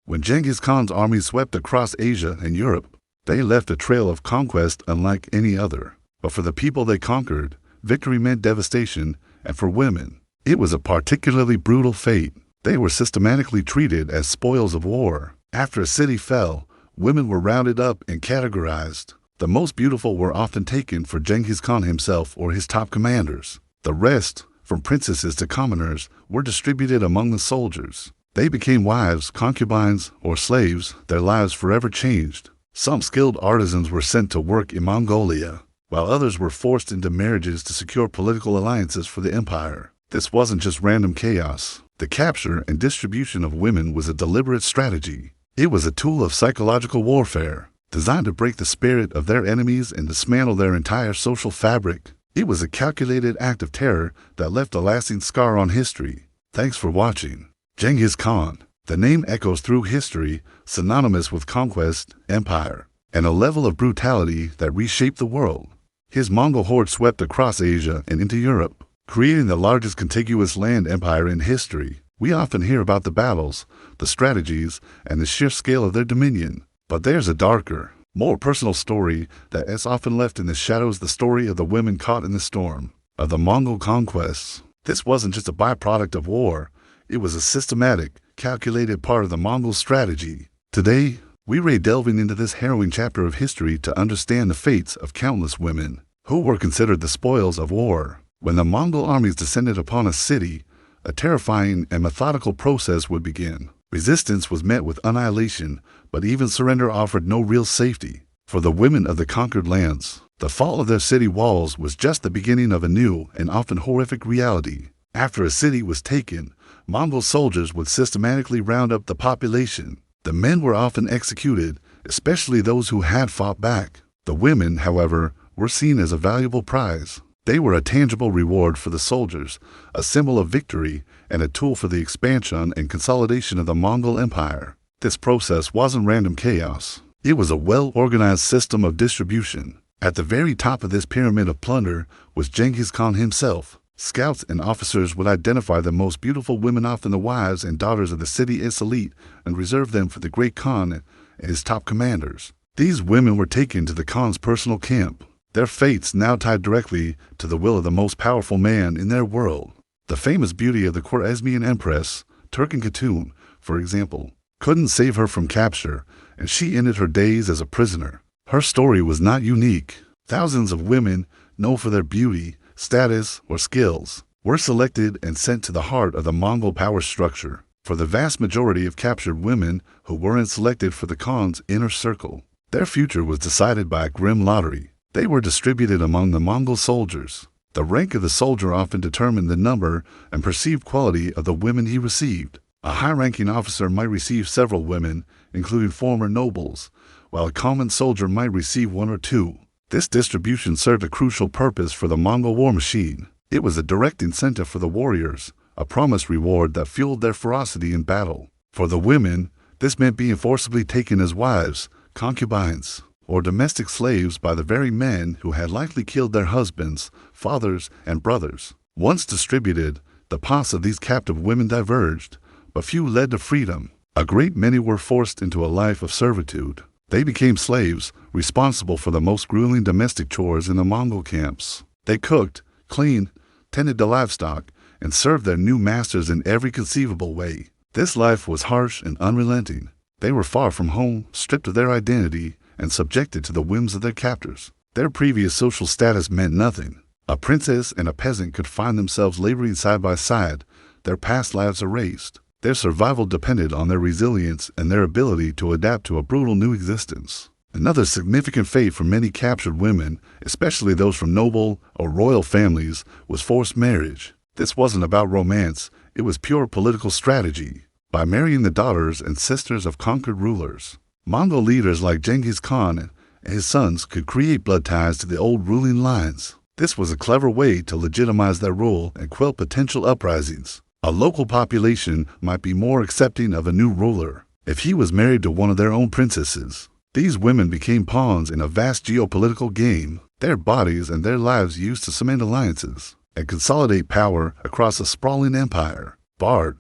When Genghis Khan's army swept across Asia and Europe, they left a trail of conquest unlike any other. But for the people they conquered, victory meant devastation, and for women, it was a particularly brutal fate. They were systematically treated as spoils of war. After a city fell, women were rounded up and categorized. The most beautiful were often taken for Genghis Khan himself or his top commanders. The rest, from princesses to commoners, were distributed among the soldiers. They became wives, concubines, or slaves. Their lives forever changed. Some skilled artisans were sent to work in Mongolia, while others were forced into marriages to secure political alliances for the empire. This wasn't just random chaos. The capture and distribution of women was a deliberate strategy. It was a tool of psychological warfare, designed to break the spirit of their enemies and dismantle their entire social fabric. It was a calculated act of terror that left a lasting scar on history. Thanks for watching. Genghis Khan. The name echoes through history, synonymous with conquest, empire, and a level of brutality that reshaped the world. His Mongol horde swept across Asia and into Europe, creating the largest contiguous land empire in history. We often hear about the battles, the strategies, and the sheer scale of their dominion. But there's a darker, more personal story that is often left in the shadows, the story of the women caught in the storm of the Mongol conquests. This wasn't just a byproduct of war. It was a systematic, calculated part of the Mongol strategy. Today, we're delving into this harrowing chapter of history to understand the fates of countless women who were considered the spoils of war. When the Mongol armies descended upon a city, a terrifying and methodical process would begin. Resistance was met with annihilation, but even surrender offered no real safety. For the women of the conquered lands, the fall of their city walls was just the beginning of a new and often horrific reality. After a city was taken, Mongol soldiers would systematically round up the population. The men were often executed, especially those who had fought back. The women, however, were seen as a valuable prize. They were a tangible reward for the soldiers, a symbol of victory, and a tool for the expansion and consolidation of the Mongol Empire. This process wasn't random chaos. It was a well-organized system of distribution. At the very top of this pyramid of plunder was Genghis Khan himself. Scouts and officers would identify the most beautiful women, often the wives and daughters of the city's elite, and reserve them for the great Khan and his top commanders. These women were taken to the Khan's personal camp, their fates now tied directly to the will of the most powerful man in their world. The famous beauty of the Khwarezmian Empress, Turkan Khatun, for example, couldn't save her from capture, and she ended her days as a prisoner. Her story was not unique. Thousands of women, known for their beauty, status, or skills, were selected and sent to the heart of the Mongol power structure. For the vast majority of captured women who weren't selected for the Khan's inner circle, their future was decided by a grim lottery. They were distributed among the Mongol soldiers. The rank of the soldier often determined the number and perceived quality of the women he received. A high-ranking officer might receive several women, including former nobles, while a common soldier might receive one or two. This distribution served a crucial purpose for the Mongol war machine. It was a direct incentive for the warriors, a promised reward that fueled their ferocity in battle. For the women, this meant being forcibly taken as wives, concubines, or domestic slaves by the very men who had likely killed their husbands, fathers, and brothers. Once distributed, the paths of these captive women diverged, but few led to freedom. A great many were forced into a life of servitude. They became slaves, responsible for the most grueling domestic chores in the Mongol camps. They cooked, cleaned, tended to livestock, and served their new masters in every conceivable way. This life was harsh and unrelenting. They were far from home, stripped of their identity, and subjected to the whims of their captors. Their previous social status meant nothing. A princess and a peasant could find themselves laboring side by side, their past lives erased. Their survival depended on their resilience and their ability to adapt to a brutal new existence. Another significant fate for many captured women, especially those from noble or royal families, was forced marriage. This wasn't about romance, it was pure political strategy. By marrying the daughters and sisters of conquered rulers, Mongol leaders like Genghis Khan and his sons could create blood ties to the old ruling lines. This was a clever way to legitimize their rule and quell potential uprisings. A local population might be more accepting of a new ruler if he was married to one of their own princesses. These women became pawns in a vast geopolitical game, their bodies and their lives used to cement alliances and consolidate power across a sprawling empire. Bard,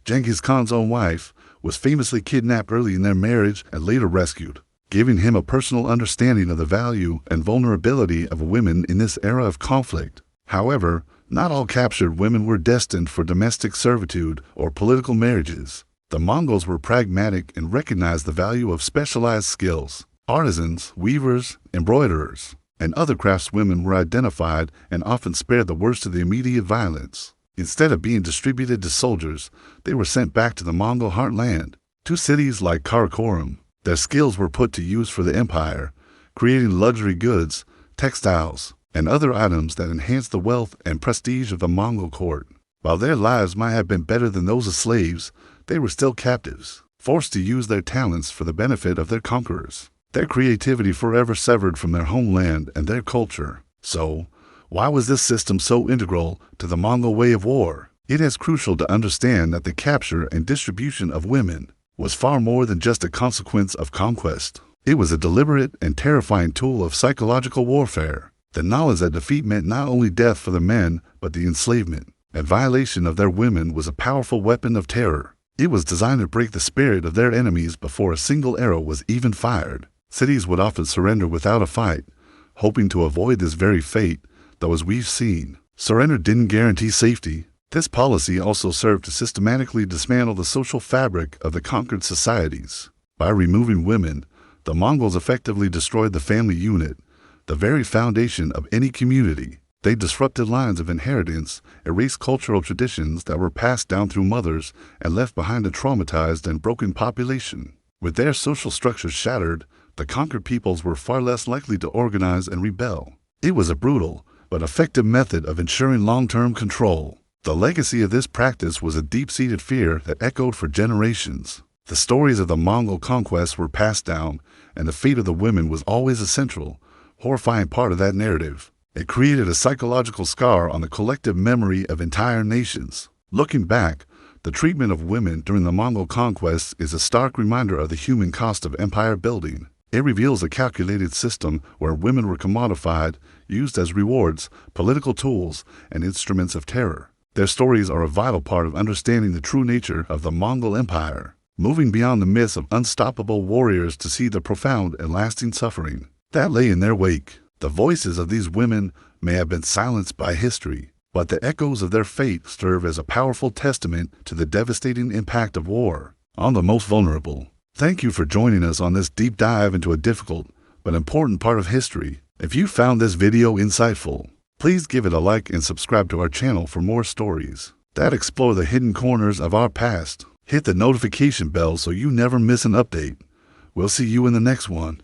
Genghis Khan's own wife, was famously kidnapped early in their marriage and later rescued, giving him a personal understanding of the value and vulnerability of women in this era of conflict. However, not all captured women were destined for domestic servitude or political marriages. The Mongols were pragmatic and recognized the value of specialized skills. Artisans, weavers, embroiderers, and other craftswomen were identified and often spared the worst of the immediate violence. Instead of being distributed to soldiers, they were sent back to the Mongol heartland, to cities like Karakoram. Their skills were put to use for the empire, creating luxury goods, textiles, and other items that enhanced the wealth and prestige of the Mongol court. While their lives might have been better than those of slaves, they were still captives, forced to use their talents for the benefit of their conquerors. Their creativity forever severed from their homeland and their culture. So, why was this system so integral to the Mongol way of war? It is crucial to understand that the capture and distribution of women was far more than just a consequence of conquest. It was a deliberate and terrifying tool of psychological warfare. The knowledge that defeat meant not only death for the men, but the enslavement and violation of their women was a powerful weapon of terror. It was designed to break the spirit of their enemies before a single arrow was even fired. Cities would often surrender without a fight, hoping to avoid this very fate, though as we've seen, surrender didn't guarantee safety. This policy also served to systematically dismantle the social fabric of the conquered societies. By removing women, the Mongols effectively destroyed the family unit, the very foundation of any community. They disrupted lines of inheritance, erased cultural traditions that were passed down through mothers, and left behind a traumatized and broken population. With their social structures shattered, the conquered peoples were far less likely to organize and rebel. It was a brutal but effective method of ensuring long-term control. The legacy of this practice was a deep-seated fear that echoed for generations. The stories of the Mongol conquests were passed down, and the fate of the women was always a central, horrifying part of that narrative. It created a psychological scar on the collective memory of entire nations. Looking back, the treatment of women during the Mongol conquests is a stark reminder of the human cost of empire building. It reveals a calculated system where women were commodified, used as rewards, political tools, and instruments of terror. Their stories are a vital part of understanding the true nature of the Mongol Empire, moving beyond the myths of unstoppable warriors to see the profound and lasting suffering that lay in their wake. The voices of these women may have been silenced by history, but the echoes of their fate serve as a powerful testament to the devastating impact of war on the most vulnerable. Thank you for joining us on this deep dive into a difficult but important part of history. If you found this video insightful, please give it a like and subscribe to our channel for more stories that explore the hidden corners of our past. Hit the notification bell so you never miss an update. We'll see you in the next one.